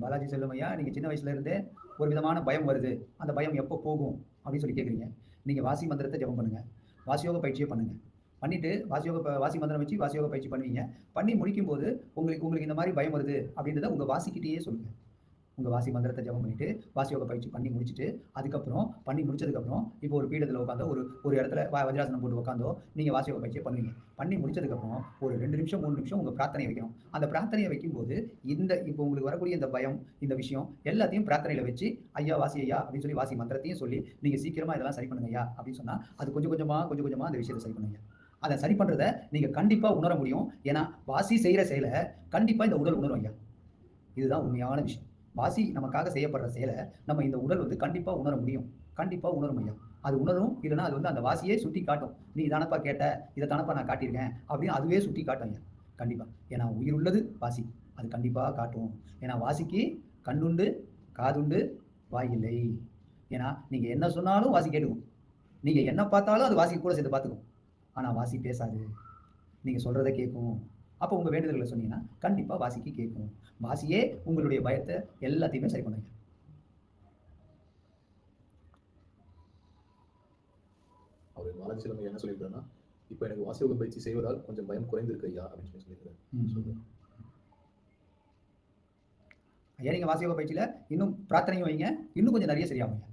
பாலாஜி செல்வம் ஐயா, நீங்க சின்ன வயசுல இருந்தே ஒரு விதமான பயம் வருது. அந்த பயம் எப்போ போகும்? அப்படின்னு சொல்லி கேட்குறீங்க. நீங்க வாசி மந்திரத்த ஜெபம் பண்ணுங்க. வாசியோக பயிற்சிய பண்ணுங்க. பண்ணிட்டு வாசி மந்திரம் வச்சு வாசியோக பயிற்சி பண்ணுவீங்க. பண்ணி முடிக்கும்போது உங்களுக்கு உங்களுக்கு இந்த மாரி பயம் வருது அப்படின்றத உங்க வாசிக்கிட்டயே சொல்லுங்க. உங்க வாசி மந்திரத்த ஜெபம் பண்ணிட்டு, வாசியோக பயிற்சி பண்ணி முடிச்சுட்டு, அதுக்கப்புறம் பண்ணி முடிச்சதுக்கப்புறம், இப்போ ஒரு பீடத்துல உட்காந்தோ, ஒரு இடத்துல வஜ்ராசனம் போட்டு உட்காந்தோ, நீங்க வாசியோக பயிற்சிய பண்ணுவீங்க. பண்ணி முடிச்சதுக்கப்புறம், ஒரு 2 நிமிஷம், 3 நிமிஷம் உங்க பிரார்த்தனைய வைக்கணும். அந்த பிரார்த்தனைய வைக்கும்போது, இப்போ உங்களுக்கு வரக்கூடிய இந்த பயம், இந்த விஷயம் எல்லாத்தையும் பிரார்த்தனையில வச்சு, "ஐயா வாசி ஐயா" அப்படின்னு சொல்லி வாசி மந்திரத்தையும் சொல்லி, "நீங்க சீக்கிரமா இதெல்லாம் சரி பண்ணுங்க ஐயா" அப்படின்னு சொன்னா, அது கொஞ்சம் கொஞ்சமா, கொஞ்சம் கொஞ்சமா அந்த விஷயத்த சரி பண்ணுங்க. அத சரி பண்றத நீங்க கண்டிப்பா உணர முடியும். ஏன்னா, வாசி செய்ற செயல கண்டிப்பா இந்த உடல் உணரும் ஐயா. இதுதான் உண்மையான விஷயம். வாசி நமக்காக செய்யப்படுற செயல, நம்ம இந்த உடல் வந்து கண்டிப்பா உணர முடியும். கண்டிப்பா உணரும் ஐயா. அது உணரும். இல்லன்னா அது வந்து அந்த வாசியே சுட்டி காட்டும். "நீ இதானப்பா கேட்ட, இத தானப்பா நான் காட்டியிருக்கேன்" அப்படின்னு அதுவே சுட்டி காட்டும் ஐயா. கண்டிப்பா. ஏன்னா உயிர் உள்ளது வாசி. அது கண்டிப்பா காட்டும். ஏன்னா வாசிக்கு கண்ணுண்டு, காதுண்டு, வாய் இல்லை. ஏன்னா நீங்க என்ன சொன்னாலும் வாசி கேட்டுக்கும். நீங்க என்ன பார்த்தாலும் அது வாசி கூட சேர்ந்து பார்த்துக்கும். ஆனா வாசி பேசாது. நீங்க சொல்றத கேட்கும். அப்போ உங்க வேண்டுதல்கள சொன்னீங்கன்னா, கண்டிப்பா வாசிக்கு கேட்கும். வாசியே உங்களுடைய பயத்த எல்லாத்தையுமே சரி பண்ணுங்க. அவர் பாலாஜி செல்வம் என்ன சொல்லியிருக்காருன்னா, "இப்ப எனக்கு வாசியோக பயிற்சி செய்வதால் கொஞ்சம் பயம் குறைந்திருக்கு ஐயா" அப்படின்னு சொல்லியிருக்காரு. சொல்லுங்க. ஐயா நீங்க வாசியோக பயிற்சியில இன்னும் பிரார்த்தனையும் வைங்க. இன்னும் கொஞ்சம் நெறைய சரியாகுங்க.